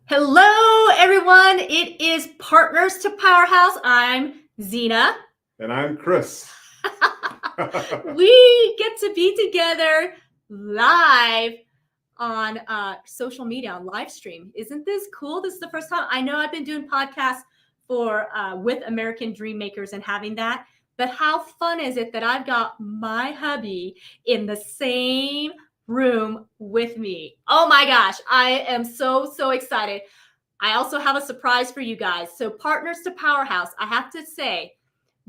Hello, everyone. It is Partners to Powerhouse. I'm Zena. And I'm Chris. We get to be together live on social media, on live stream. Isn't this cool? This is the first time. I know I've been doing podcasts for with American Dream Makers and having that. But how fun is it that I've got my hubby in the same room with me? Oh my gosh, I am so excited. I also have a surprise for you guys. So Partners to Powerhouse, I have to say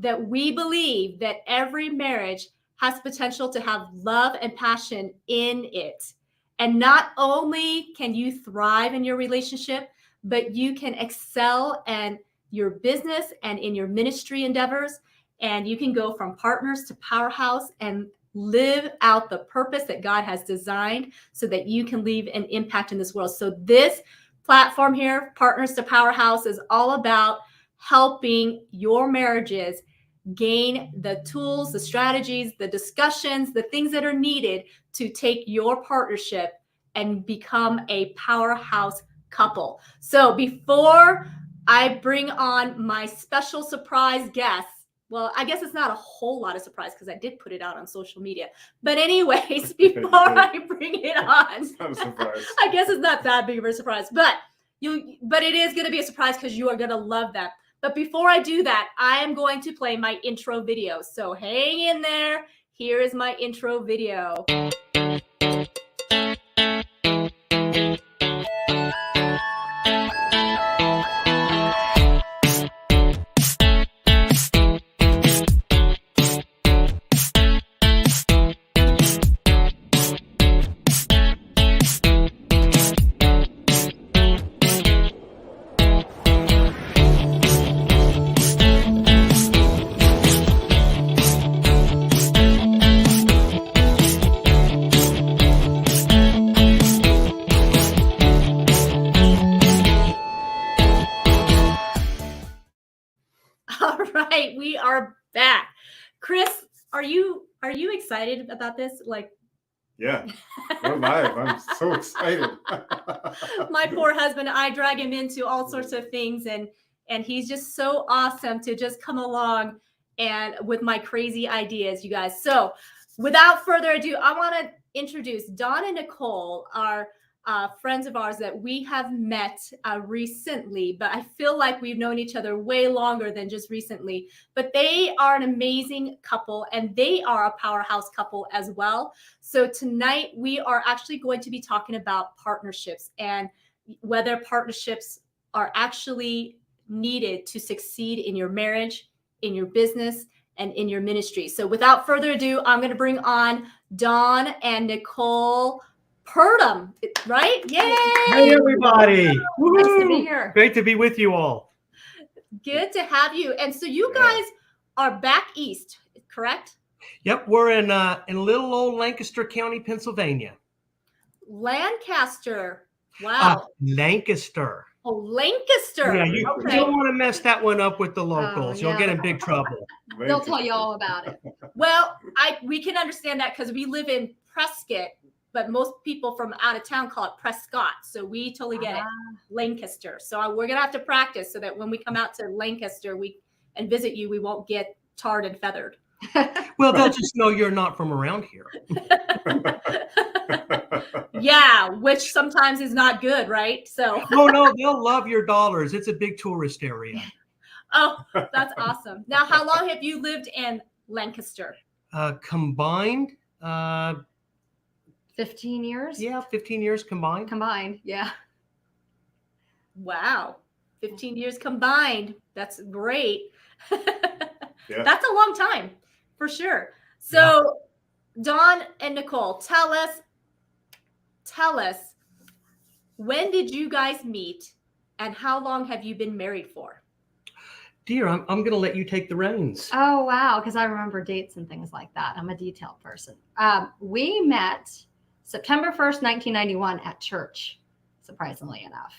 that we believe that every marriage has potential to have love and passion in it. And not only can you thrive in your relationship, but you can excel in your business and in your ministry endeavors. And you can go from partners to powerhouse and live out the purpose that God has designed so that you can leave an impact in this world. So this platform here, Partners to Powerhouse, is all about helping your marriages gain the tools, the strategies, the discussions, the things that are needed to take your partnership and become a powerhouse couple. So before I bring on my special surprise guests, well, I guess it's not a whole lot of surprise because I did put it out on social media. But anyways, before I bring it on, It's not a surprise. I guess it's not that big of a surprise, but it is going to be a surprise because you are going to love them. But before I do that, I am going to play my intro video. So hang in there. Here is my intro video. All right, we are back. Chris, are you excited about this? Like, Yeah, we're live. I'm so excited. my poor husband, I drag him into all sorts of things, and he's just so awesome to just come along and with my crazy ideas, you guys. So without further ado, I want to introduce Don and Nicole, our friends of ours that we have met recently, but I feel like we've known each other way longer than just recently. But they are an amazing couple, and they are a powerhouse couple as well. So tonight we are actually going to be talking about partnerships and whether partnerships are actually needed to succeed in your marriage, in your business, and in your ministry. So without further ado, I'm going to bring on Don and Nicole Purdom, right? Yay! Hey, everybody. Nice to be here. Great to be with you all. Good to have you. And so you guys are back east, correct? Yep, we're in little old Lancaster County, Pennsylvania. Lancaster. Wow. Lancaster. Oh, Lancaster. Yeah, you don't want to mess that one up with the locals. yeah. You'll get in big trouble. They'll tell you all about it. Well, we can understand that because we live in Prescott, but most people from out of town call it Prescott. So we totally get it. Lancaster. So we're going to have to practice so that when we come out to Lancaster and visit you, we won't get tarred and feathered. Well, they'll just know you're not from around here. Yeah, which sometimes is not good, right? So. Oh, no, they'll love your dollars. It's a big tourist area. Oh, that's awesome. Now, how long have you lived in Lancaster? Combined, 15 years? yeah, 15 years combined. Combined, yeah. Wow. 15 years combined. That's great. Yeah. That's a long time for sure. So Don and Nicole, tell us, when did you guys meet and how long have you been married for? Dear, I'm going to let you take the reins. Oh, wow, because I remember dates and things like that. I'm a detailed person. We met September 1st, 1991 at church, surprisingly enough.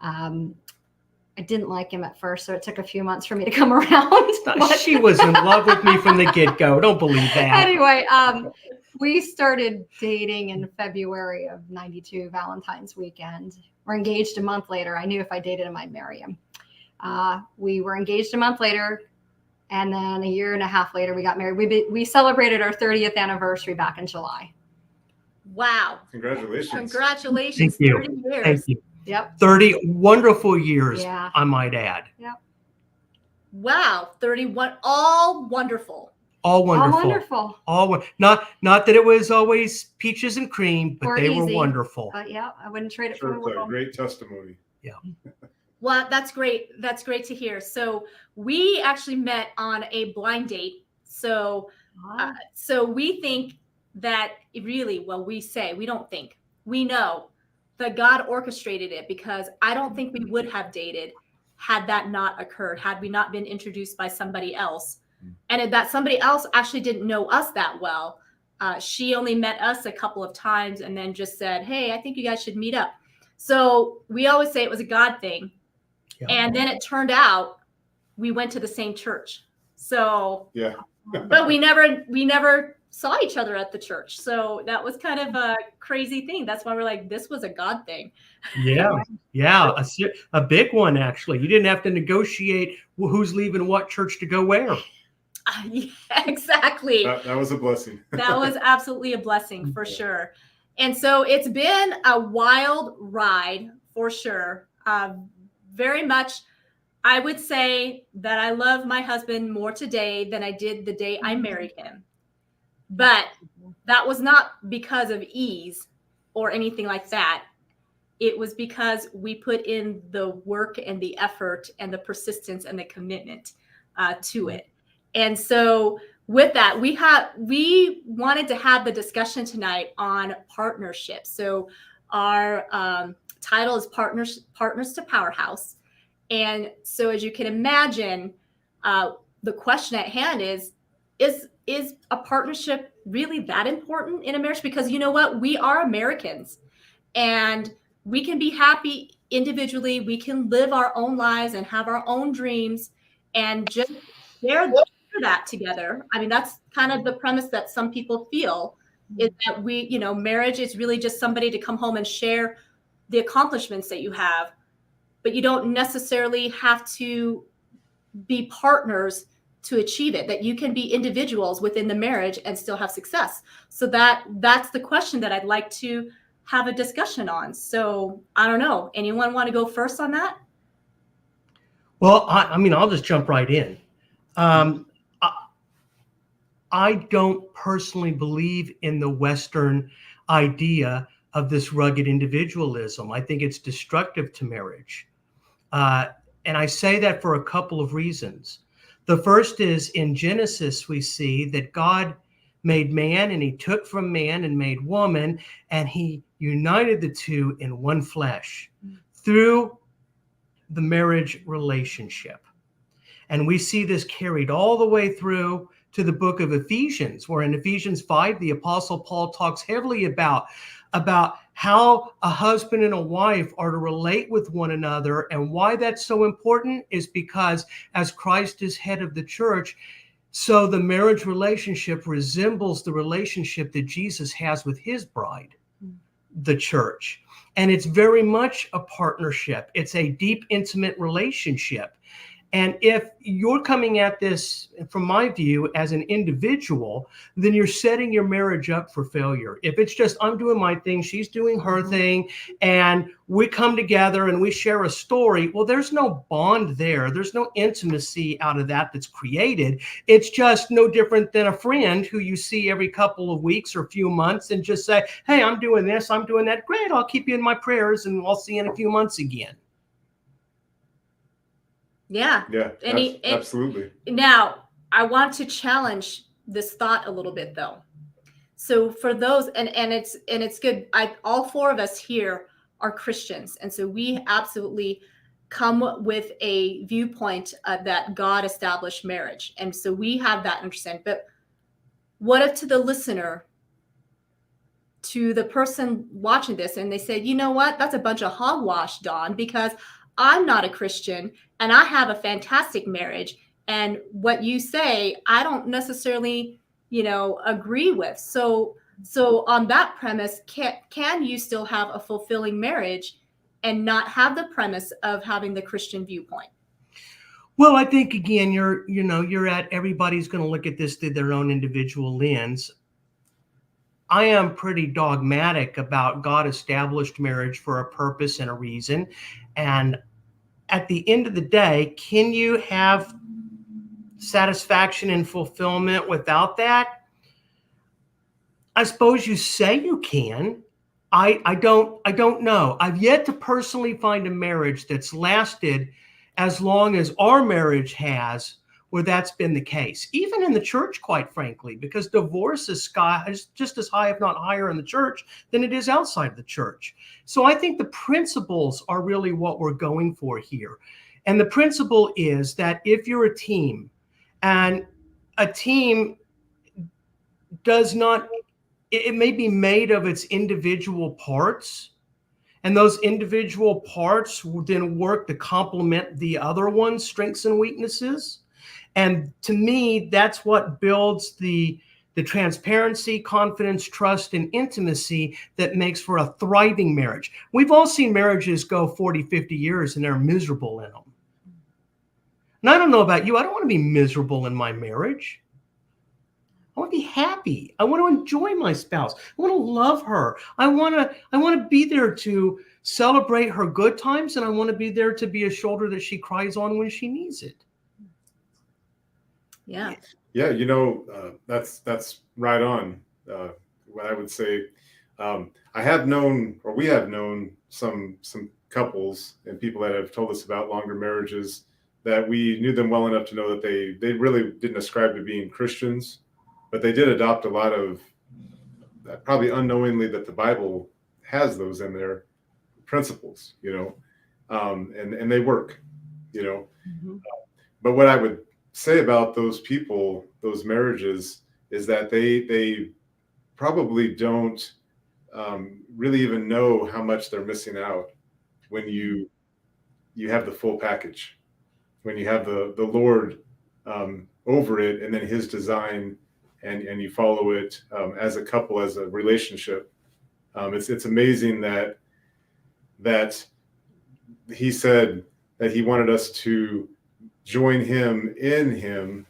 I didn't like him at first, so it took a few months for me to come around. She was in love with me from the get-go. Don't believe that. Anyway, We started dating in February of 92, Valentine's weekend. We're engaged a month later. I knew if I dated him, I'd marry him. We were engaged a month later. And then a year and a half later, we got married. We celebrated our 30th anniversary back in July. Wow. Congratulations. Congratulations. Thank you. 30 years. Thank you. Yep. 30 wonderful years, Yeah. I might add. Yep. Wow. 31. All wonderful. All wonderful. All wonderful. Not that it was always peaches and cream, but Or they were easy. wonderful. But yeah, I wouldn't trade it Sure, for the it's a world. great testimony. Well, that's great. That's great to hear. So we actually met on a blind date. So, so we think that we don't think, we know that God orchestrated it, because I don't think we would have dated had that not occurred, had we not been introduced by somebody else. And that somebody else actually didn't know us that well. She only met us a couple of times and then just said, hey, I think you guys should meet up. So we always say it was a God thing. Yeah. And then it turned out we went to the same church. So, Yeah. but we never saw each other at the church. So that was kind of a crazy thing. That's why we're like, this was a God thing. Yeah. A big one, actually. You didn't have to negotiate who's leaving what church to go where. Yeah, exactly. That was a blessing. That was absolutely a blessing for sure. And so it's been a wild ride for sure. Very much, I would say that I love my husband more today than I did the day I married him. But that was not because of ease or anything like that. It was because we put in the work and the effort and the persistence and the commitment to it. And so with that, we wanted to have the discussion tonight on partnerships. So our title is Partners to Powerhouse. And so as you can imagine, the question at hand is a partnership really that important in a marriage? Because you know what? We are Americans, and we can be happy individually. We can live our own lives and have our own dreams and just share that together. I mean, that's kind of the premise that some people feel, is that marriage is really just somebody to come home and share the accomplishments that you have, but you don't necessarily have to be partners to achieve it, that you can be individuals within the marriage and still have success. So that's the question that I'd like to have a discussion on. So I don't know, anyone want to go first on that? Well, I'll just jump right in. I don't personally believe in the Western idea of this rugged individualism. I think it's destructive to marriage. And I say that for a couple of reasons. The first is, in Genesis, we see that God made man, and he took from man and made woman, and he united the two in one flesh through the marriage relationship. And we see this carried all the way through to the book of Ephesians, where in Ephesians 5, the Apostle Paul talks heavily about how a husband and a wife are to relate with one another. And why that's so important is because as Christ is head of the church, so the marriage relationship resembles the relationship that Jesus has with his bride, the church. And it's very much a partnership. It's a deep, intimate relationship. And if you're coming at this, from my view, as an individual, then you're setting your marriage up for failure. If it's just, I'm doing my thing, she's doing her thing, and we come together and we share a story, well, there's no bond there. There's no intimacy out of that that's created. It's just no different than a friend who you see every couple of weeks or few months and just say, hey, I'm doing this, I'm doing that. Great, I'll keep you in my prayers and I'll see you in a few months again. Yeah. Yeah, absolutely. Now, I want to challenge this thought a little bit, though. So for those, and it's good. All four of us here are Christians, and so we absolutely come with a viewpoint that God established marriage, and so we have that understanding. But what if to the listener, to the person watching this, and they say, you know what, that's a bunch of hogwash, Dawn, because I'm not a Christian and I have a fantastic marriage. And what you say, I don't necessarily, agree with. So So on that premise, can you still have a fulfilling marriage and not have the premise of having the Christian viewpoint? Well, I think again, you're at everybody's going to look at this through their own individual lens. I am pretty dogmatic about God established marriage for a purpose and a reason. And at the end of the day, can you have satisfaction and fulfillment without that? I suppose you say you can. I don't know. I've yet to personally find a marriage that's lasted as long as our marriage has, where that's been the case. Even in the church, quite frankly, because divorce is just as high, if not higher, in the church than it is outside the church. So I think the principles are really what we're going for here. And the principle is that if you're a team, and a team does not, it may be made of its individual parts, and those individual parts will then work to complement the other one's strengths and weaknesses. And to me, that's what builds the transparency, confidence, trust, and intimacy that makes for a thriving marriage. We've all seen marriages go 40, 50 years and they're miserable in them. And I don't know about you. I don't want to be miserable in my marriage. I want to be happy. I want to enjoy my spouse. I want to love her. I want to be there to celebrate her good times, and I want to be there to be a shoulder that she cries on when she needs it. Yeah. Yeah, that's right on. What I would say, I have known, or we have known some couples and people that have told us about longer marriages that we knew them well enough to know that they really didn't ascribe to being Christians, but they did adopt a lot of, probably unknowingly, that the Bible has those in their principles, and they work, Mm-hmm. But what I would say about those people, those marriages, is that they probably don't really even know how much they're missing out when you have the full package, when you have the Lord over it, and then His design, and you follow it as a couple, as a relationship. It's amazing that He said that He wanted us to join Him in Him,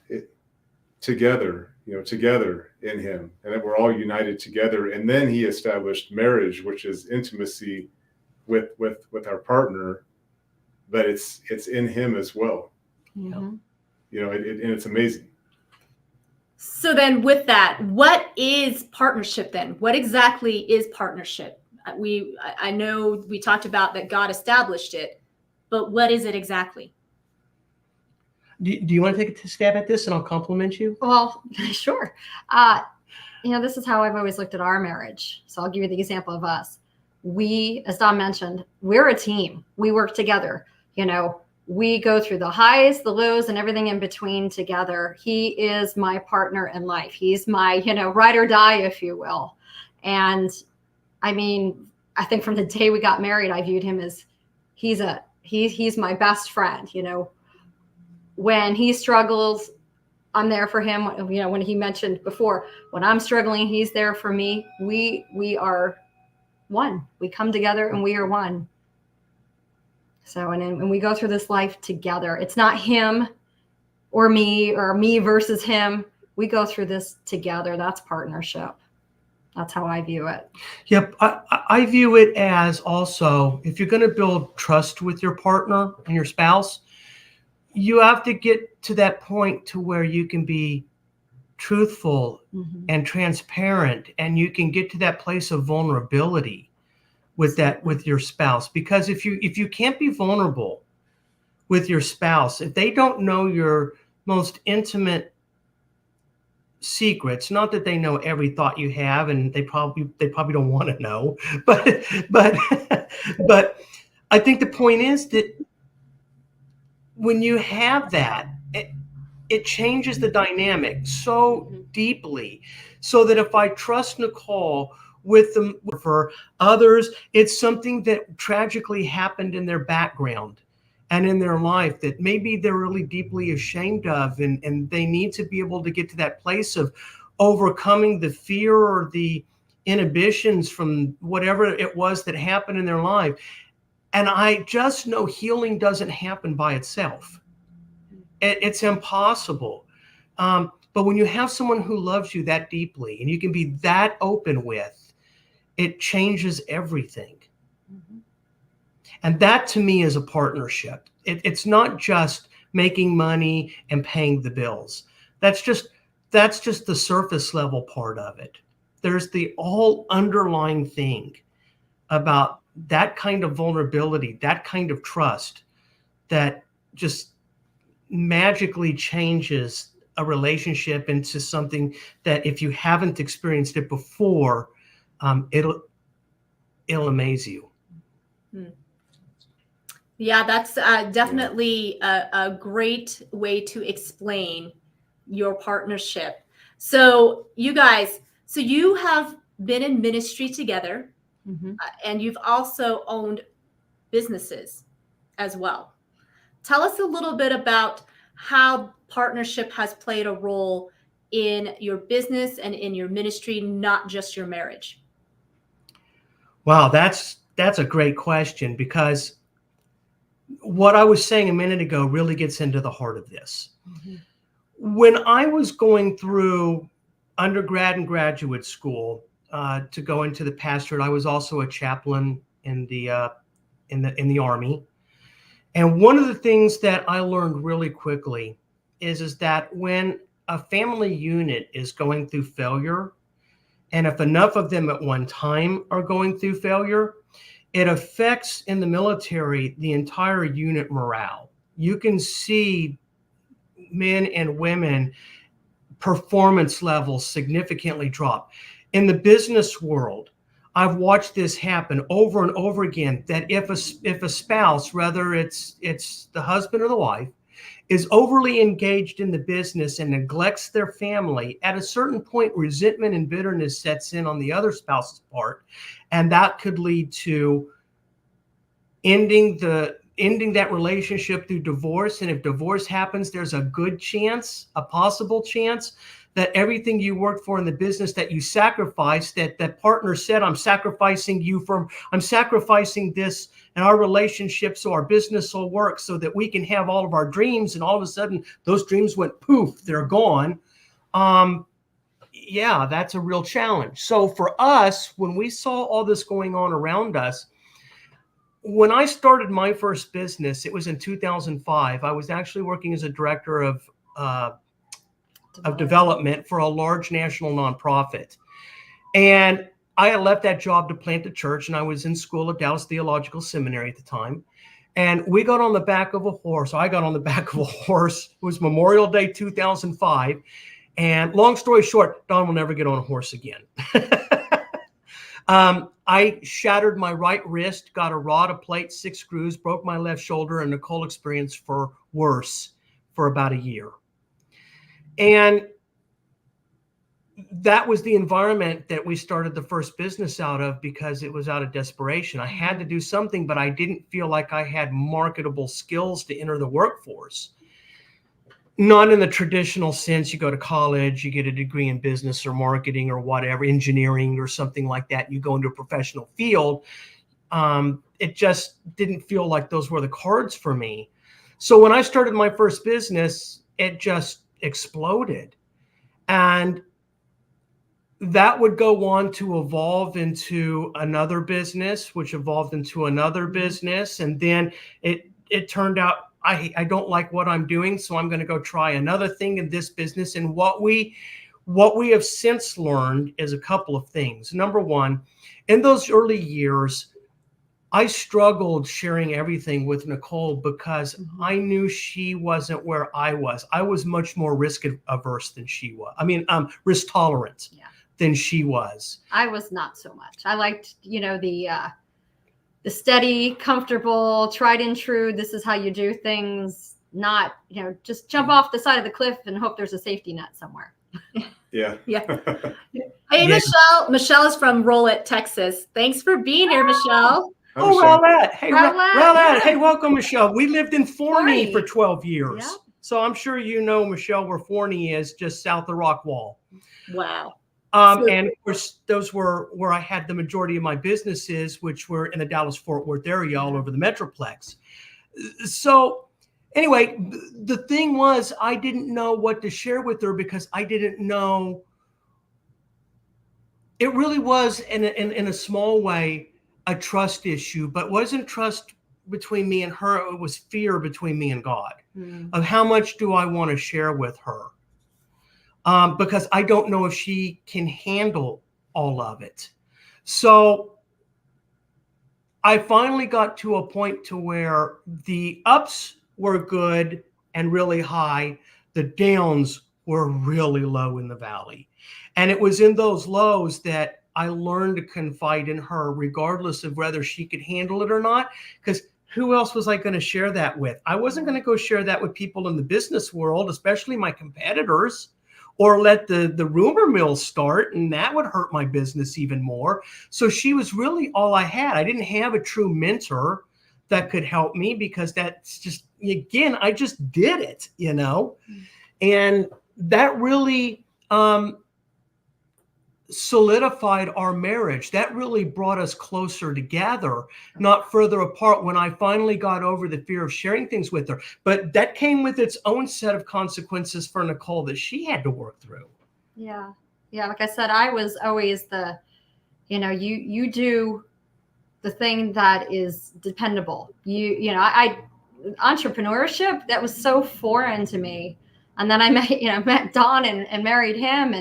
together in Him, and that we're all united together. And then He established marriage, which is intimacy with our partner, but it's in Him as well. Mm-hmm. And it's amazing. So then with that, what is partnership then? What exactly is partnership? I know we talked about that God established it, but what is it exactly? Do you want to take a stab at this and I'll compliment you? Well, sure. This is how I've always looked at our marriage. So I'll give you the example of us. We, as Don mentioned, we're a team. We work together. We go through the highs, the lows, and everything in between together. He is my partner in life. He's my, ride or die, if you will. And I mean, I think from the day we got married, I viewed him as he's my best friend. When he struggles, I'm there for him. When he mentioned before, when I'm struggling, he's there for me. We are one. We come together and we are one. So, and we go through this life together. It's not him or me versus him. We go through this together. That's partnership. That's how I view it. Yep. I view it as also, if you're going to build trust with your partner and your spouse, you have to get to that point to where you can be truthful and transparent, and you can get to that place of vulnerability with your spouse. Because if you can't be vulnerable with your spouse, if they don't know your most intimate secrets, not that they know every thought you have, and they probably don't want to know, but I think the point is that when you have that, it changes the dynamic so deeply, so that if I trust Nicole with them, for others, it's something that tragically happened in their background and in their life that maybe they're really deeply ashamed of, and they need to be able to get to that place of overcoming the fear or the inhibitions from whatever it was that happened in their life. And I just know healing doesn't happen by itself. It's impossible. But when you have someone who loves you that deeply and you can be that open with, it changes everything. Mm-hmm. And that to me is a partnership. It's not just making money and paying the bills. That's just the surface level part of it. There's the whole underlying thing about that kind of vulnerability, that kind of trust that just magically changes a relationship into something that if you haven't experienced it before, it'll amaze you. Yeah, that's definitely a great way to explain your partnership. So you guys, so you have been in ministry together, and you've also owned businesses as well. Tell us a little bit about how partnership has played a role in your business and in your ministry, not just your marriage. Wow, that's a great question, because what I was saying a minute ago really gets into the heart of this. Mm-hmm. When I was going through undergrad and graduate school to go into the pastorate, I was also a chaplain in the Army. And one of the things that I learned really quickly is that when a family unit is going through failure, and if enough of them at one time are going through failure, it affects in the military the entire unit morale. You can see men and women performance levels significantly drop. In the business world, I've watched this happen over and over again, that if a spouse, whether it's the husband or the wife, is overly engaged in the business and neglects their family, at a certain point, resentment and bitterness sets in on the other spouse's part. And that could lead to ending that relationship through divorce. And if divorce happens, there's a good chance, a possible chance, that everything you worked for in the business that you sacrificed, that partner said, I'm sacrificing this and our relationship so our business will work so that we can have all of our dreams. And all of a sudden those dreams went poof, they're gone. Yeah, that's a real challenge. So for us, when we saw all this going on around us, when I started my first business, it was in 2005. I was actually working as a director of development for a large national nonprofit. And I had left that job to plant a church, and I was in school at Dallas Theological Seminary at the time. And we got on the back of a horse. I got on the back of a horse. It was Memorial Day 2005. And long story short, Don will never get on a horse again. I shattered my right wrist, got a rod, a plate, 6 screws, broke my left shoulder, and Nicole experienced for worse for about a year. And that was the environment that we started the first business out of, because it was out of desperation. I had to do something, but I didn't feel like I had marketable skills to enter the workforce. Not in the traditional sense, you go to college, you get a degree in business or marketing or whatever, engineering or something like that. You go into a professional field. It just didn't feel like those were the cards for me. So when I started my first business, it just exploded. And that would go on to evolve into another business, which evolved into another business. And then it turned out, I don't like what I'm doing, so I'm going to go try another thing in this business. And what we have since learned is a couple of things. Number one, in those early years, I struggled sharing everything with Nicole because I knew she wasn't where I was. I was much more risk averse than she was. I mean, risk tolerant than she was. I was not so much. I liked, the steady, comfortable, tried and true. This is how you do things. Not, just jump off the side of the cliff and hope there's a safety net somewhere. Yeah. Hey, Michelle. Michelle is from Rolette, Texas. Thanks for being here, Michelle. Oh, Rowlett. Hey, Rowlett. Hey, welcome, Michelle. We lived in Forney for 12 years. Yep. So I'm sure you know, Michelle, where Forney is, just south of Rockwall. Wow. And of course, those were where I had the majority of my businesses, which were in the Dallas-Fort Worth area, all over the Metroplex. So anyway, the thing was, I didn't know what to share with her because I didn't know. It really was, in a small way, a trust issue, but wasn't trust between me and her. It was fear between me and God of how much do I want to share with her. Because I don't know if she can handle all of it. So I finally got to a point to where the ups were good and really high. The downs were really low in the valley. And it was in those lows that I learned to confide in her, regardless of whether she could handle it or not. Because who else was I going to share that with? I wasn't going to go share that with people in the business world, especially my competitors, or let the rumor mill start, and that would hurt my business even more. So she was really all I had. I didn't have a true mentor that could help me because that's just, again, I just did it, you know? And that really solidified our marriage. That really brought us closer together, not further apart, when I finally got over the fear of sharing things with her. But that came with its own set of consequences for Nicole that she had to work through. Yeah. Like I said, I was always the, you do the thing that is dependable. I entrepreneurship, that was so foreign to me. And then I met Don and married him.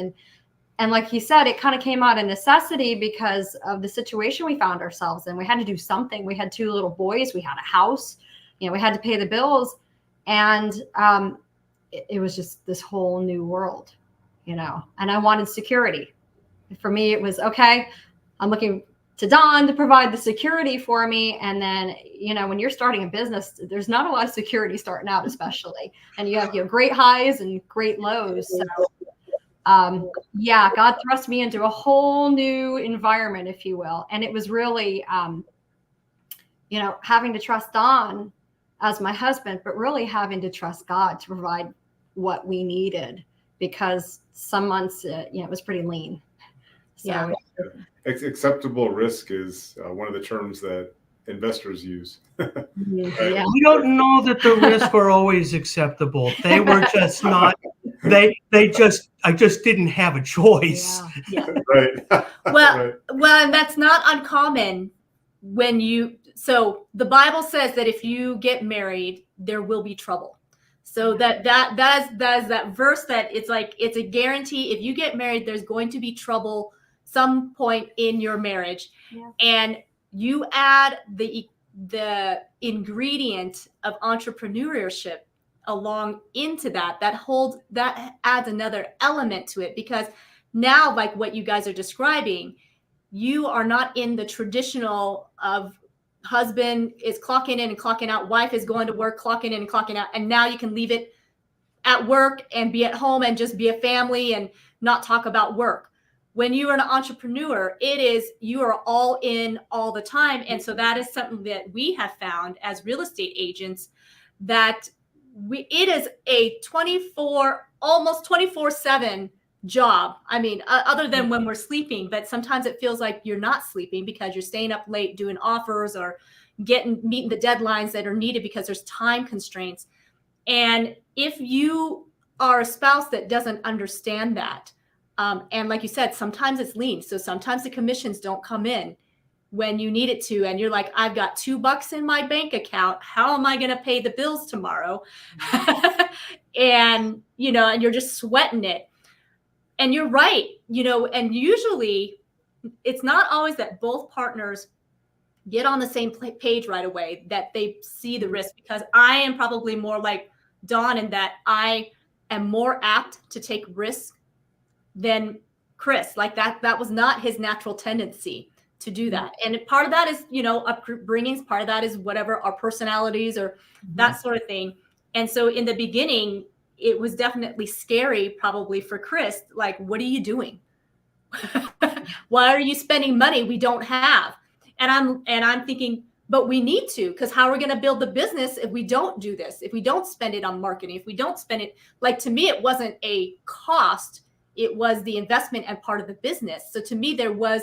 And like he said, it kind of came out of necessity because of the situation we found ourselves in. We had to do something. We had 2 little boys. We had a house. We had to pay the bills. And it was just this whole new world, and I wanted security. For me, it was, okay, I'm looking to Don to provide the security for me. And then, when you're starting a business, there's not a lot of security starting out, especially. And you have great highs and great lows. So God thrust me into a whole new environment, if you will. And it was really, having to trust Don as my husband, but really having to trust God to provide what we needed, because some months, it was pretty lean. So, Yeah. Acceptable risk is one of the terms that investors use. Yeah. We don't know that the risks were always acceptable. They were just not. I just didn't have a choice. Yeah. Right. Well, and that's not uncommon so the Bible says that if you get married, there will be trouble. So that is that verse that it's like, it's a guarantee. If you get married, there's going to be trouble some point in your marriage. Yeah. And you add the ingredient of entrepreneurship along into that adds another element to it, because now, like what you guys are describing, you are not in the traditional of husband is clocking in and clocking out, wife is going to work, clocking in and clocking out, and now you can leave it at work and be at home and just be a family and not talk about work. When you are an entrepreneur, you are all in all the time. And so that is something that we have found as real estate agents, that it is a almost 24/7 job. I mean, other than when we're sleeping, but sometimes it feels like you're not sleeping because you're staying up late doing offers or meeting the deadlines that are needed because there's time constraints. And if you are a spouse that doesn't understand that, and like you said, sometimes it's lean. So sometimes the commissions don't come in when you need it to. And you're like, I've got $2 in my bank account. How am I going to pay the bills tomorrow? And you're just sweating it. And you're right, and usually it's not always that both partners get on the same page right away, that they see the risk, because I am probably more like Dawn in that I am more apt to take risks than Chris. Like that was not his natural tendency to do that. And part of that is, upbringings, part of that is whatever our personalities or that sort of thing. And so in the beginning, it was definitely scary, probably for Chris. Like, what are you doing? Why are you spending money we don't have? And I'm thinking, but we need to, because how are we going to build the business if we don't do this? If we don't spend it on marketing, if we don't spend it, like, to me, it wasn't a cost. it was the investment and part of the business. So to me, there was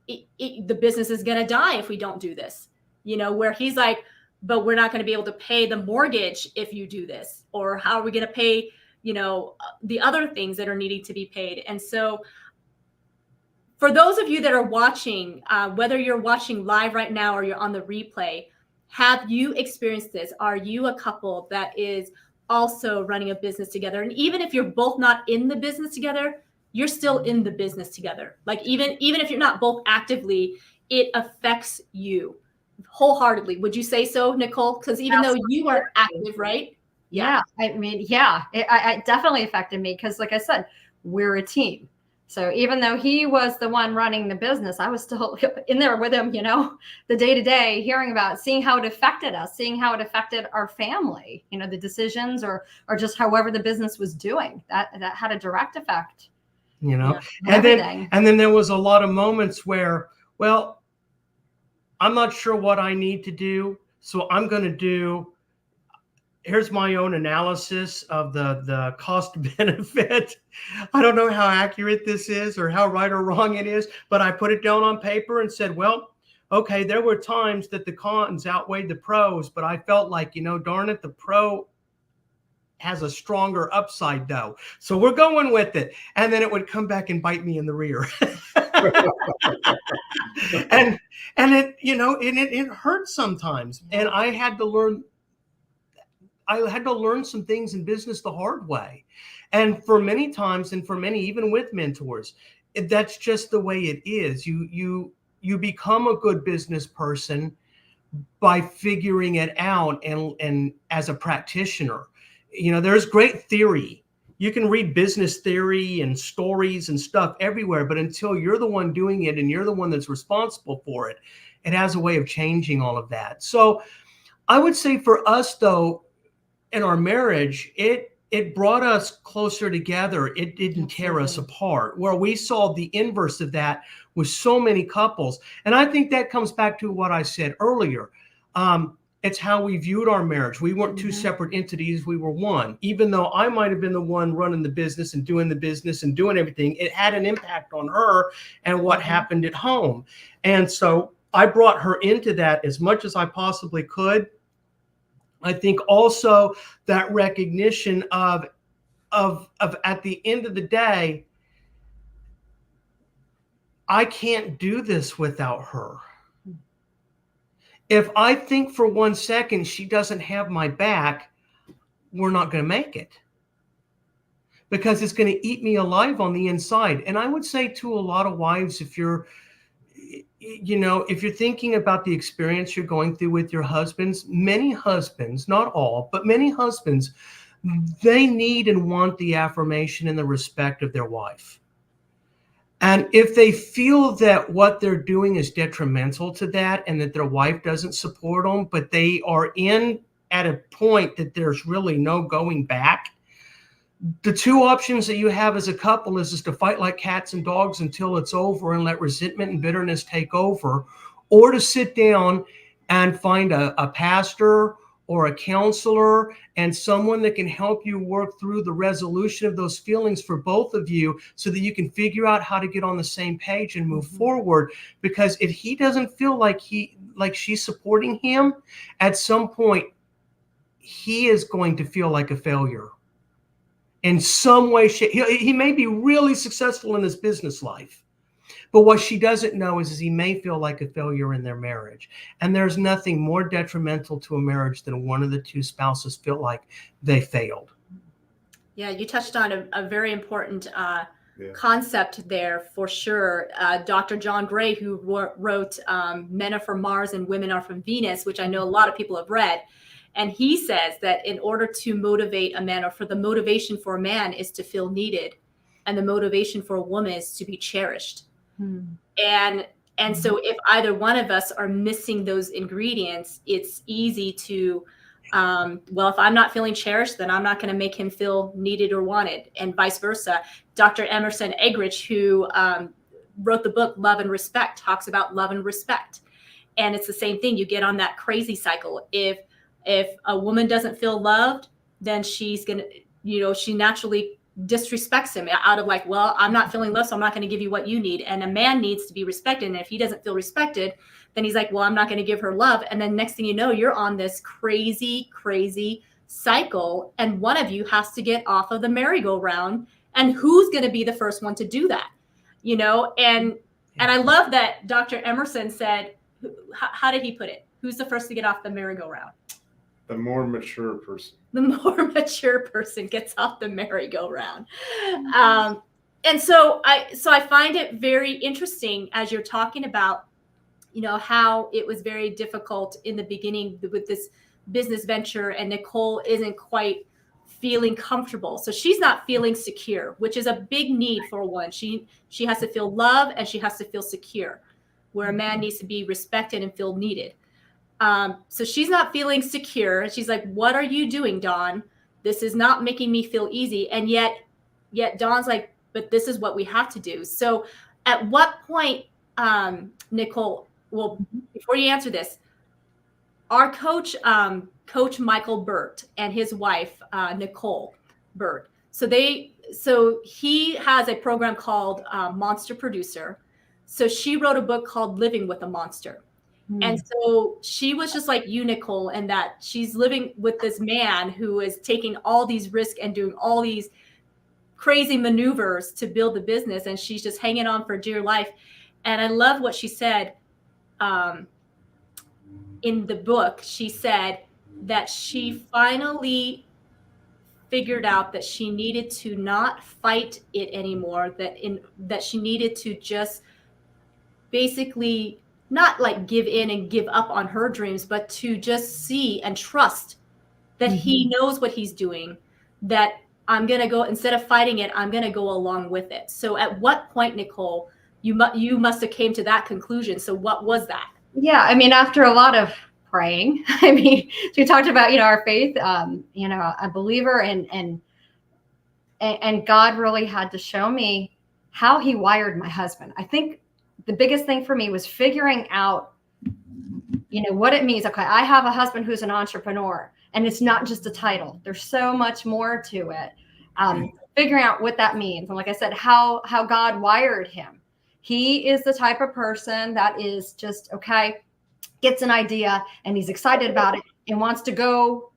the business is going to die if we don't do this, where he's like, but we're not going to be able to pay the mortgage if you do this, or how are we going to pay, the other things that are needing to be paid. And so for those of you that are watching, whether you're watching live right now or you're on the replay, have you experienced this? Are you a couple that is also running a business together? And even if you're both not in the business together, you're still in the business together. Like even if you're not both actively, it affects you wholeheartedly. Would you say so, Nicole? Because even though you are active, right? Yeah. I mean, yeah, it definitely affected me because, like I said, we're a team. So even though he was the one running the business, I was still in there with him, the day to day, hearing about, seeing how it affected us, seeing how it affected our family, the decisions or just however the business was doing. That had a direct effect. And then there was a lot of moments where, well, I'm not sure what I need to do, so I'm going to do. Here's my own analysis of the cost benefit. I don't know how accurate this is or how right or wrong it is, but I put it down on paper and said, well, okay, there were times that the cons outweighed the pros, but I felt like, darn it, the pro has a stronger upside though. So we're going with it. And then it would come back and bite me in the rear. and it hurts sometimes. And I had to learn some things in business the hard way. And for many times, and for many, even with mentors, that's just the way it is. You become a good business person by figuring it out and as a practitioner. There's great theory. You can read business theory and stories and stuff everywhere, but until you're the one doing it and you're the one that's responsible for it, it has a way of changing all of that. So I would say for us, though, in our marriage, it brought us closer together. It didn't tear us apart, where we saw the inverse of that with so many couples. And I think that comes back to what I said earlier. It's how we viewed our marriage. We weren't two separate entities. We were one. Even though I might have been the one running the business and doing everything, it had an impact on her and what happened at home. And so I brought her into that as much as I possibly could. I think also that recognition of at the end of the day, I can't do this without her. If I think for 1 second she doesn't have my back, we're not going to make it, because it's going to eat me alive on the inside. And I would say to a lot of wives, if you're thinking about the experience you're going through with your husbands, many husbands, not all, but many husbands, they need and want the affirmation and the respect of their wife. And if they feel that what they're doing is detrimental to that and that their wife doesn't support them, but they are at a point that there's really no going back, the two options that you have as a couple is to fight like cats and dogs until it's over and let resentment and bitterness take over, or to sit down and find a pastor or a counselor and someone that can help you work through the resolution of those feelings for both of you, so that you can figure out how to get on the same page and move forward. Because if he doesn't feel like she's supporting him, at some point he is going to feel like a failure in some way. He may be really successful in his business life, but what she doesn't know is he may feel like a failure in their marriage. And there's nothing more detrimental to a marriage than one of the two spouses feel like they failed. Yeah, you touched on a very important concept there for sure. Dr. John Gray, who wrote Men Are From Mars and Women Are From Venus, which I know a lot of people have read. And he says that in order to motivate a man, or for the motivation for a man is to feel needed, and the motivation for a woman is to be cherished. And so if either one of us are missing those ingredients, it's easy to, if I'm not feeling cherished, then I'm not going to make him feel needed or wanted, and vice versa. Dr. Emerson Eggerichs, who wrote the book Love and Respect, talks about love and respect. And it's the same thing. You get on that crazy cycle. If a woman doesn't feel loved, then she's going to, she naturally disrespects him out of like, well, I'm not feeling love, so I'm not going to give you what you need. And a man needs to be respected. And if he doesn't feel respected, then he's like, well, I'm not going to give her love. And then next thing you know, you're on this crazy, crazy cycle. And one of you has to get off of the merry-go-round. And who's going to be the first one to do that? You know, and I love that Dr. Emerson said, how did he put it? Who's the first to get off the merry-go-round? The more mature person. The more mature person gets off the merry-go-round. And so I find it very interesting as you're talking about, you know, how it was very difficult in the beginning with this business venture, and Nicole isn't quite feeling comfortable. So she's not feeling secure, which is a big need for one. She has to feel love and she has to feel secure, where a man needs to be respected and feel needed. So she's not feeling secure. She's like, what are you doing, Dawn? This is not making me feel easy. And yet Dawn's like, but this is what we have to do. So at what point, Nicole, well, before you answer this, our coach, Coach Michael Burt and his wife, Nicole Burt. So he has a program called Monster Producer. So she wrote a book called Living with a Monster. And so she was just like you, Nicole, and that she's living with this man who is taking all these risks and doing all these crazy maneuvers to build the business. And she's just hanging on for dear life. And I love what she said in the book. She said that she finally figured out that she needed to not fight it anymore, that she needed to just basically not like give in and give up on her dreams, but to just see and trust that he knows what he's doing, that I'm going to go, instead of fighting it, I'm going to go along with it. So at what point, Nicole, you must have came to that conclusion. So what was that? Yeah. I mean, after a lot of praying, I mean, so we talked about, you know, our faith, you know, a believer, and God really had to show me how he wired my husband. I think the biggest thing for me was figuring out, you know, what it means. Okay, I have a husband who's an entrepreneur, and it's not just a title. There's so much more to it. Figuring out what that means. And like I said, how God wired him. He is the type of person that is just, okay, gets an idea and he's excited about it and wants to go,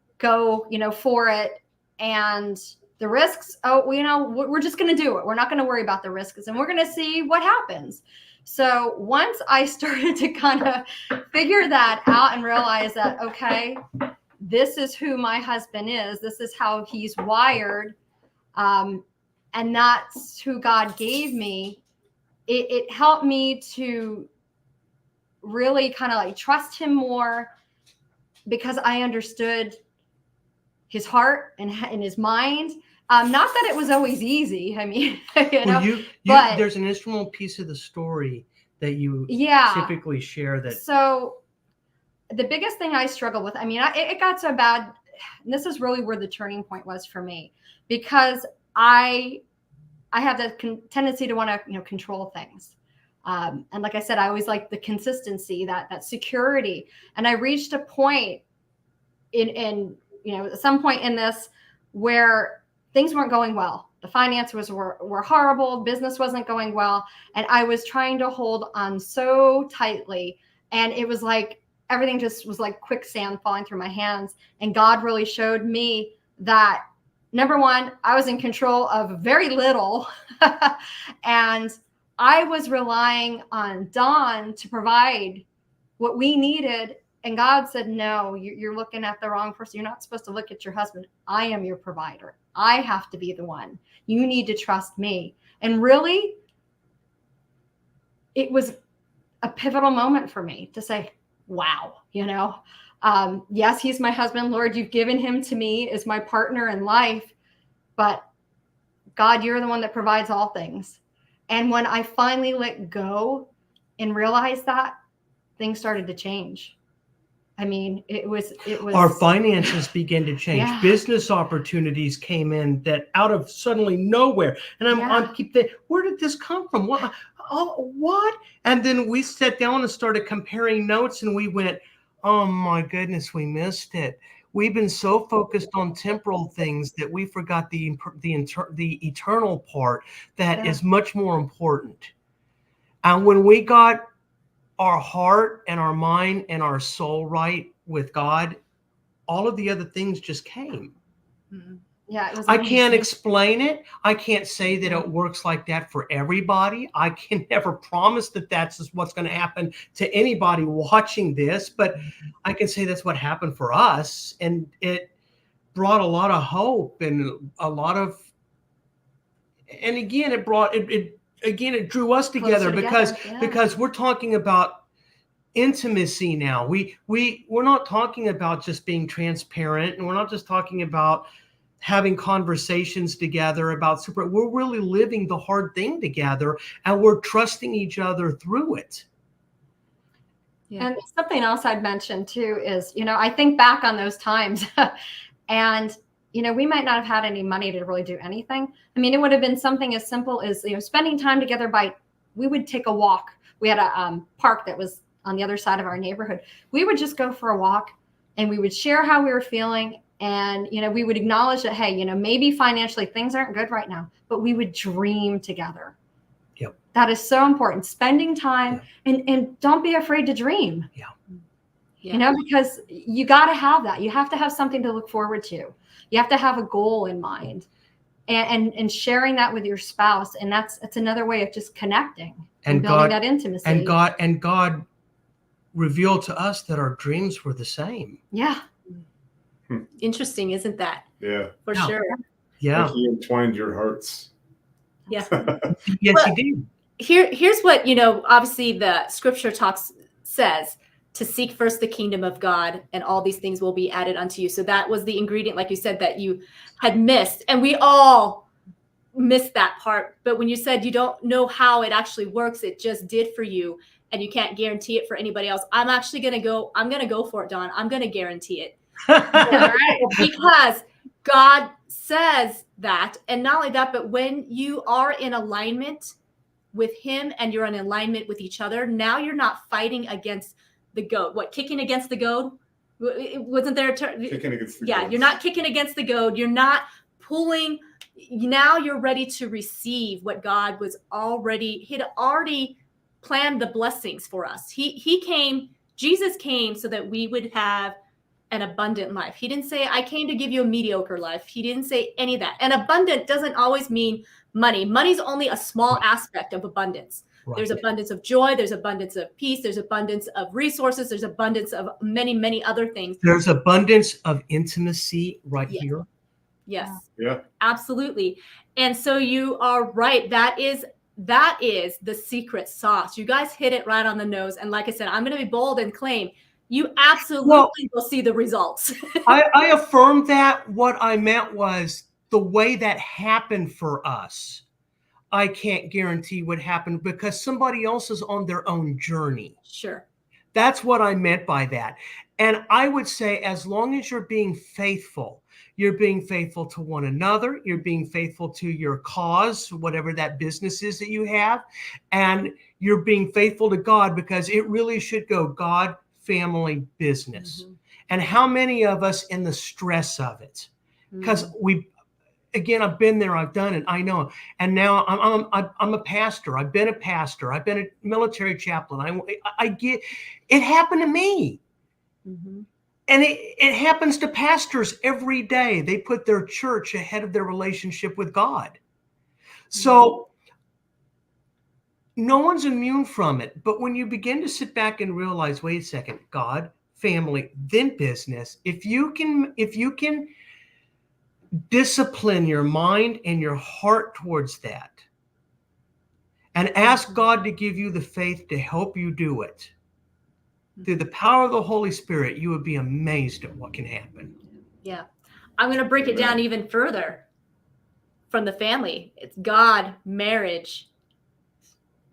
you know, for it. And the risks, oh, you know, we're just going to do it. We're not going to worry about the risks, and we're going to see what happens. So once I started to kind of figure that out and realize that, okay, this is who my husband is, this is how he's wired, and that's who God gave me, it helped me to really kind of like trust him more, because I understood his heart and his mind. Not that it was always easy. I mean, you know, but there's an instrumental piece of the story that you typically share that. So the biggest thing I struggle with, I mean, it got so bad. And this is really where the turning point was for me, because I have the tendency to want to, you know, control things. And like I said, I always like the consistency, that security. And I reached a point in you know, at some point in this where things weren't going well. The finances were horrible. Business wasn't going well. And I was trying to hold on so tightly. And it was like everything just was like quicksand falling through my hands. And God really showed me that, number one, I was in control of very little. And I was relying on Dawn to provide what we needed. And God said, no, you're looking at the wrong person. You're not supposed to look at your husband. I am your provider. I have to be the one. You need to trust me. And really, it was a pivotal moment for me to say, wow, you know, yes, he's my husband. Lord, you've given him to me as my partner in life. But God, you're the one that provides all things. And when I finally let go and realized that, things started to change. I mean, it was our finances began to change. Yeah. Business opportunities came in that out of suddenly nowhere. And I'm keep thinking, where did this come from? What? And then we sat down and started comparing notes, and we went, Oh my goodness, we missed it. We've been so focused on temporal things that we forgot the eternal part that is much more important. And when we got our heart and our mind and our soul right with God, all of the other things just came. Mhm. Yeah, it was I can't amazing. explain it. I can't say that it works like that for everybody. I can never promise that that's just what's going to happen to anybody watching this, but I can say that's what happened for us. And it brought a lot of hope and a lot of, and again, it drew us together because we're talking about intimacy now. We're not talking about just being transparent, and we're not just talking about having conversations together about we're really living the hard thing together, and we're trusting each other through it. Yeah. And something else I'd mention too is, I think back on those times and, we might not have had any money to really do anything. I mean, it would have been something as simple as, spending time together we would take a walk. We had a park that was on the other side of our neighborhood. We would just go for a walk and we would share how we were feeling. And, we would acknowledge that, hey, maybe financially things aren't good right now, but we would dream together. Yep. That is so important. Spending time and don't be afraid to dream. Yeah. Because you got to have that. You have to have something to look forward to. You have to have a goal in mind and sharing that with your spouse. And it's another way of just connecting and building that intimacy. And God revealed to us that our dreams were the same. Yeah. Interesting, isn't that? Yeah. For sure. Yeah. Like he entwined your hearts. Yeah. Yes, Well, he did. Here's what, obviously the scripture says to seek first the kingdom of God and all these things will be added unto you. So that was the ingredient, like you said, that you had missed. And we all missed that part. But when you said you don't know how it actually works, it just did for you. And you can't guarantee it for anybody else. I'm going to go for it, Dawn. I'm going to guarantee it. Because God says that. And not only that, but when you are in alignment with him and you're in alignment with each other, now you're not fighting against the goat. What, kicking against the goat? Wasn't there a term? Kicking against the goats. You're not kicking against the goat. You're not pulling. Now you're ready to receive what God was he'd already planned the blessings for us. Jesus came so that we would have an abundant life. He didn't say, I came to give you a mediocre life. He didn't say any of that. And abundant doesn't always mean money. Money's only a small aspect of abundance. Right. There's abundance of joy. There's abundance of peace. There's abundance of resources. There's abundance of many, many other things. There's abundance of intimacy here. Yes. Yeah. Absolutely. And so you are right. That is the secret sauce. You guys hit it right on the nose. And like I said, I'm going to be bold and claim you absolutely will see the results. I affirmed that. What I meant was the way that happened for us. I can't guarantee what happened because somebody else is on their own journey. Sure. That's what I meant by that. And I would say, as long as you're being faithful to one another, you're being faithful to your cause, whatever that business is that you have, and you're being faithful to God, because it really should go God, family, business. Mm-hmm. And how many of us in the stress of it? Because again, I've been there, I've done it, I know. And now I'm a pastor. I've been a pastor. I've been a military chaplain. I get, it happened to me. Mm-hmm. And it happens to pastors every day. They put their church ahead of their relationship with God. So no one's immune from it. But when you begin to sit back and realize, wait a second, God, family, then business, if you can discipline your mind and your heart towards that and ask God to give you the faith to help you do it, through the power of the Holy Spirit, you would be amazed at what can happen. Yeah. I'm going to break it down even further from the family. It's God, marriage,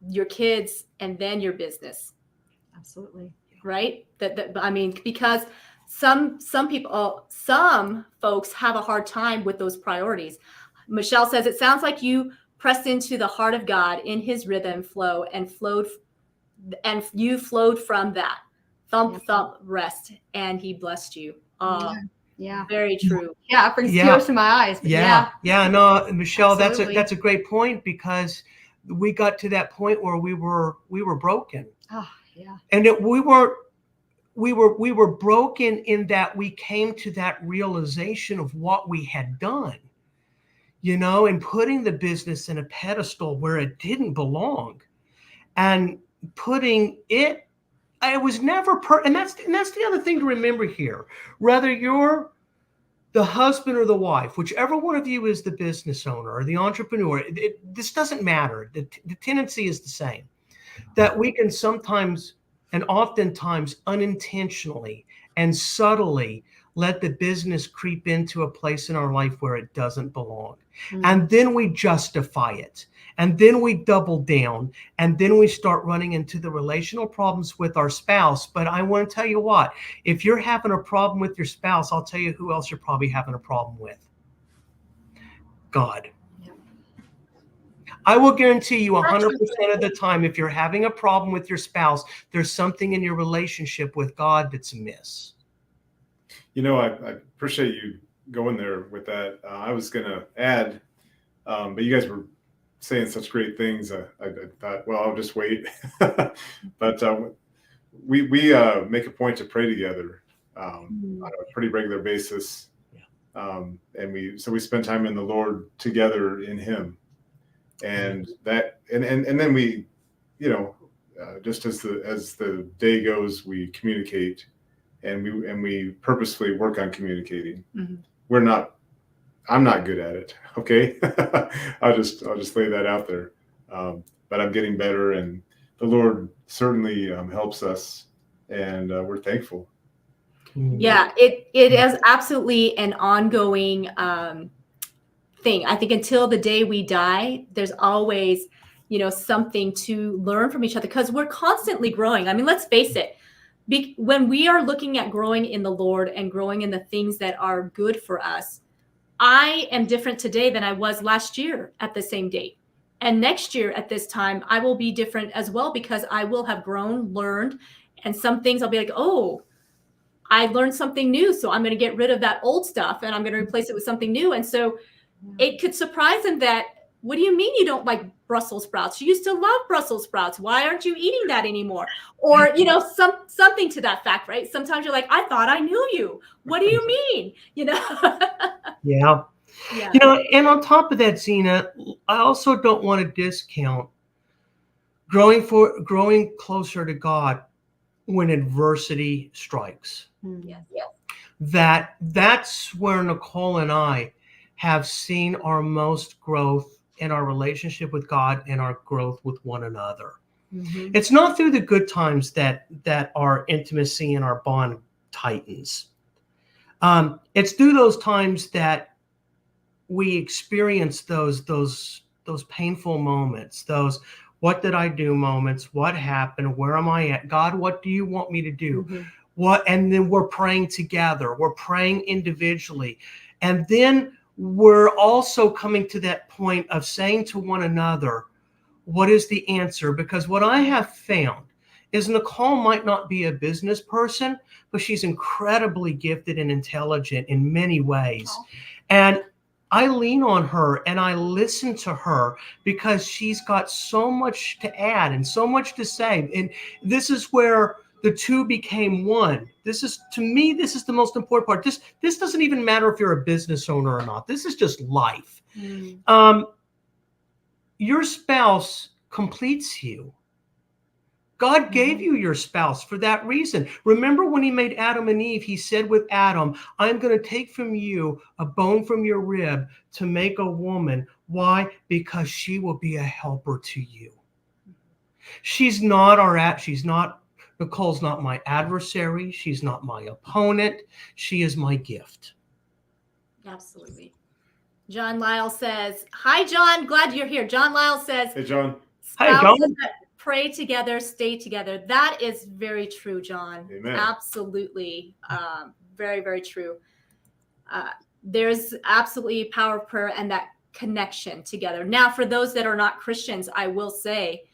your kids, and then your business. Absolutely. Right? Because some folks have a hard time with those priorities. Michelle says, it sounds like you pressed into the heart of God in his rhythm flow and you flowed from that. thump, rest, and he blessed you. Yeah. Very true. Yeah, it brings Yeah. tears to my eyes. But Yeah. No, Michelle, Absolutely. that's a great point, because we got to that point where we were broken, Oh, yeah. and we were broken in that we came to that realization of what we had done, and putting the business in a pedestal where it didn't belong, and putting it. I was never and that's the other thing to remember here. Whether you're the husband or the wife, whichever one of you is the business owner or the entrepreneur, this doesn't matter. The tendency is the same, that we can sometimes and oftentimes unintentionally and subtly let the business creep into a place in our life where it doesn't belong. And then we justify it. And then we double down. And then we start running into the relational problems with our spouse. But I want to tell you what, if you're having a problem with your spouse, I'll tell you who else you're probably having a problem with. God. I will guarantee you 100% of the time, if you're having a problem with your spouse, there's something in your relationship with God that's amiss. I appreciate you going there with that. I was going to add, but you guys were saying such great things. I thought, well, I'll just wait. But we make a point to pray together on a pretty regular basis. And we spend time in the Lord together in Him. And that, and then we, just as the day goes, we communicate, and we purposefully work on communicating. I'm not good at it. Okay. I'll just lay that out there. But I'm getting better, and the Lord certainly helps us, and we're thankful. Yeah, it is absolutely an ongoing thing. I think until the day we die, there's always, something to learn from each other, because we're constantly growing. I mean, let's face it. When we are looking at growing in the Lord and growing in the things that are good for us, I am different today than I was last year at the same date. And next year at this time, I will be different as well, because I will have grown, learned, and some things I'll be like, oh, I learned something new. So I'm going to get rid of that old stuff and I'm going to replace it with something new. And so it could surprise them that, what do you mean you don't like Brussels sprouts? You used to love Brussels sprouts. Why aren't you eating that anymore? Or, something to that fact, right? Sometimes you're like, I thought I knew you. What do you mean? Yeah. And on top of that, Zena, I also don't want to discount growing closer to God when adversity strikes. Yes. That's where Nicole and I have seen our most growth in our relationship with God and our growth with one another. It's not through the good times that our intimacy and our bond tightens. It's through those times that we experience those painful moments, those what did I do moments, what happened, where am I at? God, what do you want me to do? And then we're praying together, we're praying individually. And then we're also coming to that point of saying to one another, what is the answer? Because what I have found is Nicole might not be a business person, but she's incredibly gifted and intelligent in many ways. And I lean on her and I listen to her because she's got so much to add and so much to say. And this is where the two became one. To me, this is the most important part. This doesn't even matter if you're a business owner or not. This is just life. Your spouse completes you. God gave you your spouse for that reason. Remember when He made Adam and Eve, He said with Adam, I'm going to take from you a bone from your rib to make a woman. Why? Because she will be a helper to you. Nicole's not my adversary. She's not my opponent. She is my gift. Absolutely. John Lyle says, hi, John. Glad you're here. John Lyle says, Hey, John. Hi, John. That pray together, stay together. That is very true, John. Amen. Absolutely. Very, very true. There's absolutely power of prayer and that connection together. Now, for those that are not Christians, I will say,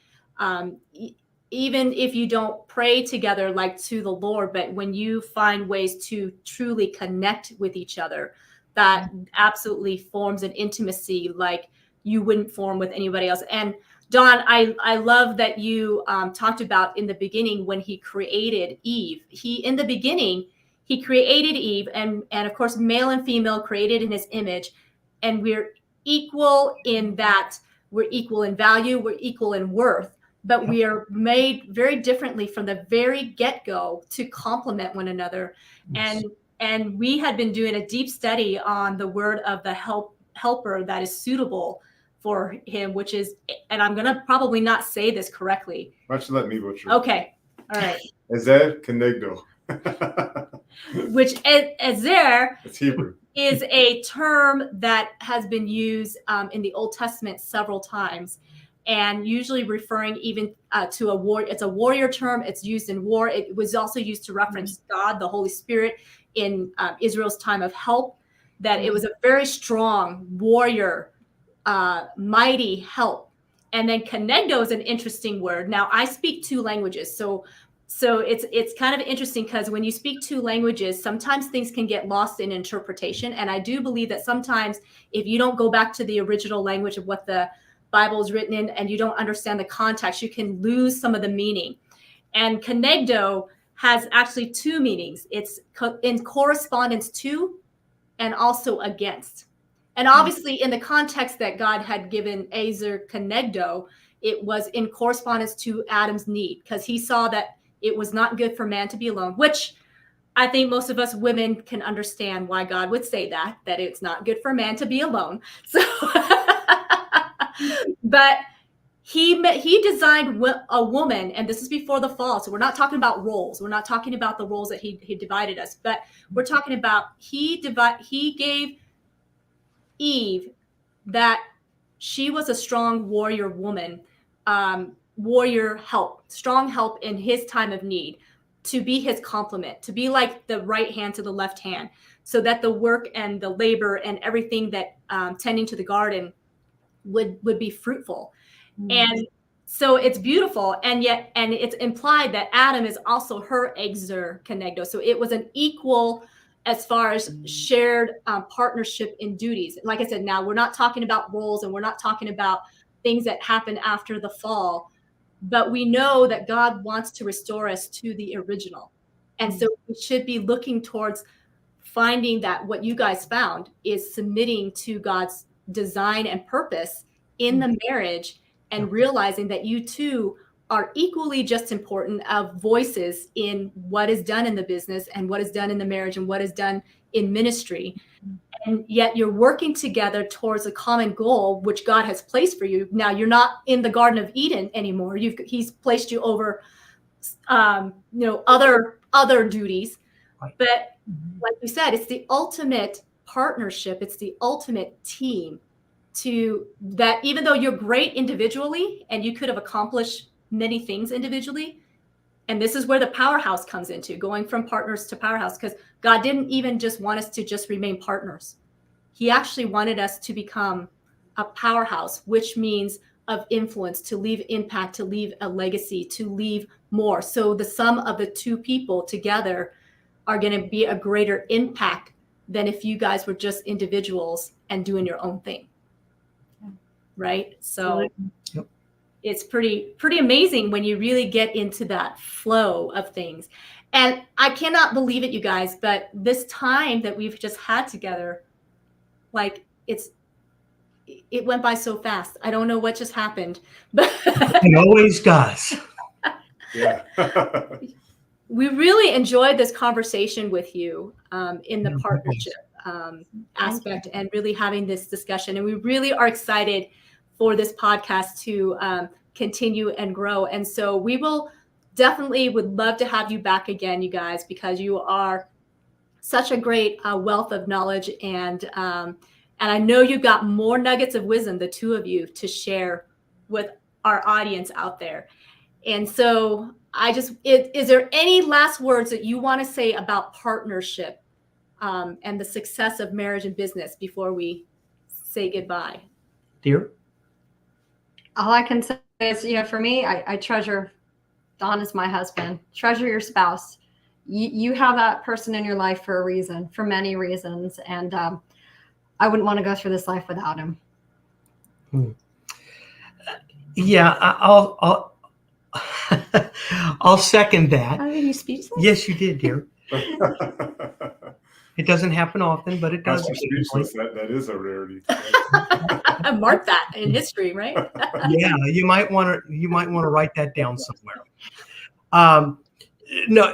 even if you don't pray together like to the Lord, but when you find ways to truly connect with each other, that absolutely forms an intimacy like you wouldn't form with anybody else. And Don, I love that you talked about in the beginning when he created Eve. In the beginning, he created Eve, and of course, male and female created in his image, and we're equal in that. We're equal in value, we're equal in worth, but we are made very differently from the very get-go to complement one another. Yes. And we had been doing a deep study on the word of the helper that is suitable for him, which is, and I'm gonna probably not say this correctly. Why don't you let me butcher? Okay, all right. Ezer Kenegdo. Which Ezer It's Hebrew. is a term that has been used in the Old Testament several times, and usually referring even to a war. It's a warrior term. It's used in war. It was also used to reference God, the Holy Spirit, in Israel's time of help. That it was a very strong warrior, mighty help. And then Kenegdo is an interesting word. Now, I speak 2 languages, so it's kind of interesting because when you speak 2 languages, sometimes things can get lost in interpretation. And I do believe that sometimes if you don't go back to the original language of what the Bible is written in and you don't understand the context, you can lose some of the meaning. And Kenegdo has actually 2 meanings. It's in correspondence to and also against. And obviously in the context that God had given Ezer Kenegdo, it was in correspondence to Adam's need, because he saw that it was not good for man to be alone, which I think most of us women can understand why God would say that it's not good for man to be alone. So, but he designed a woman, and this is before the fall. So we're not talking about roles. We're not talking about the roles that he divided us, but we're talking about he gave Eve that she was a strong warrior woman, warrior help, strong help in his time of need, to be his complement, to be like the right hand to the left hand, so that the work and the labor and everything that tending to the garden would be fruitful. And so it's beautiful, and it's implied that Adam is also her Ezer Kenegdo. So it was an equal as far as shared partnership in duties. Like I said, now we're not talking about roles, and we're not talking about things that happen after the fall, but we know that God wants to restore us to the original. And so we should be looking towards finding that what you guys found is submitting to God's design and purpose in the marriage, and realizing that you two are equally just important of voices in what is done in the business and what is done in the marriage and what is done in ministry. And yet you're working together towards a common goal, which God has placed for you. Now you're not in the Garden of Eden anymore. He's placed you over, other duties. Right. But like you said, it's the ultimate partnership. It's the ultimate team, to that even though you're great individually and you could have accomplished many things individually. And this is where the powerhouse comes into, going from partners to powerhouse, because God didn't even just want us to just remain partners. He actually wanted us to become a powerhouse, which means of influence, to leave impact, to leave a legacy, to leave more. So the sum of the 2 people together are going to be a greater impact than if you guys were just individuals and doing your own thing. Right? So it's pretty amazing when you really get into that flow of things. And I cannot believe it, you guys, but this time that we've just had together, like it went by so fast. I don't know what just happened, but It always does. Yeah. we really enjoyed this conversation with you in the partnership aspect, and really having this discussion. And we really are excited for this podcast to continue and grow. And so we will definitely would love to have you back again, you guys, because you are such a great wealth of knowledge. And I know you've got more nuggets of wisdom, the 2 of you, to share with our audience out there. And so is there any last words that you want to say about partnership and the success of marriage and business before we say goodbye? Dear? All I can say is, for me, I treasure Don is my husband. Treasure your spouse. You have that person in your life for a reason, for many reasons. And I wouldn't want to go through this life without him. Yeah, I'll I'll second that. Are you speechless? Yes, you did, dear. It doesn't happen often, but it does. Pastor Speechless, that is a rarity. Mark that in history, right? Yeah, you might want to write that down somewhere. No,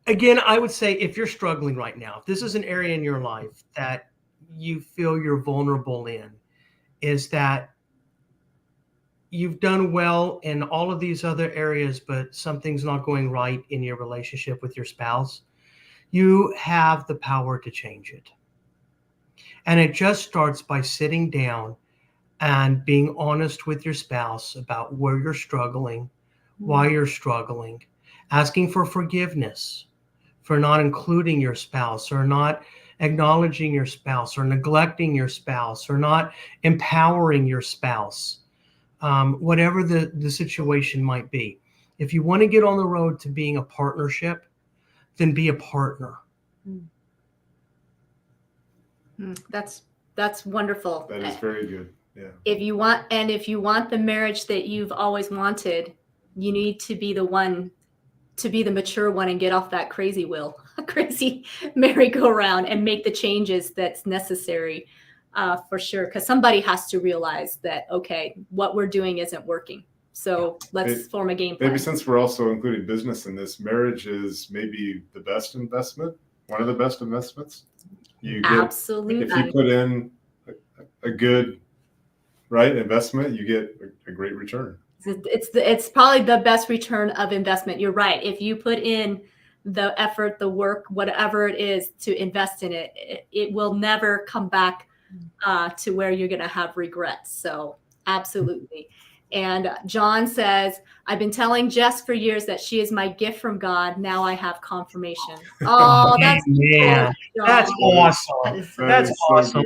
again, I would say if you're struggling right now, if this is an area in your life that you feel you're vulnerable in, is that you've done well in all of these other areas, but something's not going right in your relationship with your spouse, you have the power to change it. And it just starts by sitting down and being honest with your spouse about where you're struggling, why you're struggling, asking for forgiveness for not including your spouse or not acknowledging your spouse or neglecting your spouse or not empowering your spouse, whatever the situation might be. If you want to get on the road to being a partnership, then be a partner. That's wonderful. That is very good. Yeah. If you want the marriage that you've always wanted, you need to be the one to be the mature one and get off that crazy merry-go-round and make the changes that's necessary for sure. Because somebody has to realize that, okay, what we're doing isn't working. So let's form a game plan. Maybe since we're also including business in this, marriage is maybe the best investment, one of the best investments. You get, absolutely. If you put in a good investment, you get a great return. It's probably the best return of investment. You're right. If you put in the effort, the work, whatever it is to invest in it, it will never come back to where you're going to have regrets. So absolutely. And John says, I've been telling Jess for years that she is my gift from God. Now I have confirmation. Oh, that's man. cool, That's awesome. That's awesome.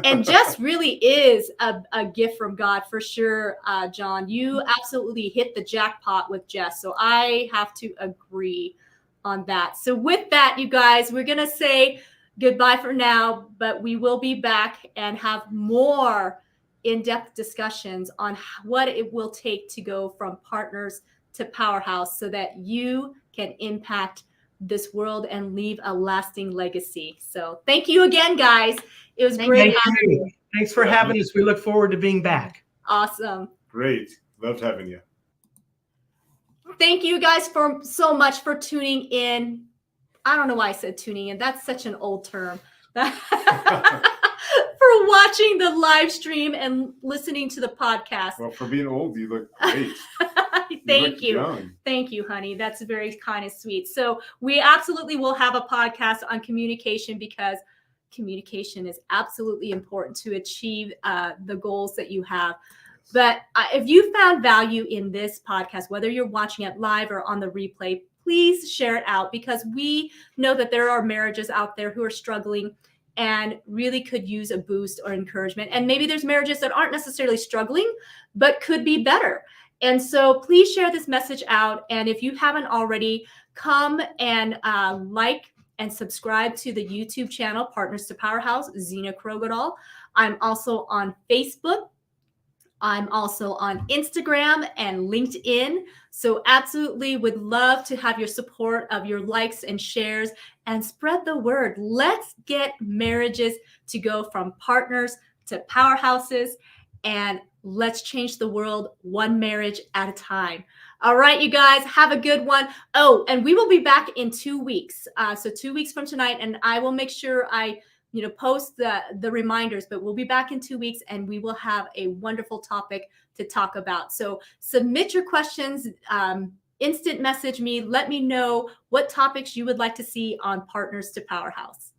And Jess really is a gift from God for sure, John. You absolutely hit the jackpot with Jess. So I have to agree on that. So with that, you guys, we're going to say goodbye for now, but we will be back and have more in-depth discussions on what it will take to go from partners to powerhouse so that you can impact this world and leave a lasting legacy. So thank you again, guys. It was great having you. Thanks for having us. We look forward to being back. Awesome. Great. Loved having you. Thank you guys so much for tuning in. I don't know why I said tuning in. That's such an old term. For watching the live stream and listening to the podcast. Well, for being old, you look great. Thank you. Thank you, honey. That's very kind and sweet. So we absolutely will have a podcast on communication because communication is absolutely important to achieve the goals that you have. But if you found value in this podcast, whether you're watching it live or on the replay, please share it out because we know that there are marriages out there who are struggling and really could use a boost or encouragement. And maybe there's marriages that aren't necessarily struggling, but could be better. And so please share this message out. And if you haven't already, come and like and subscribe to the YouTube channel, Partners to Powerhouse, Zena Krogadal. I'm also on Facebook. I'm also on Instagram and LinkedIn. So absolutely would love to have your support of your likes and shares and spread the word. Let's get marriages to go from partners to powerhouses and let's change the world one marriage at a time. All right, you guys, have a good one. Oh, and we will be back in 2 weeks. So 2 weeks from tonight, and I will make sure I post the reminders, but we'll be back in 2 weeks and we will have a wonderful topic to talk about. So submit your questions, instant message me, let me know what topics you would like to see on Partners to Powerhouse.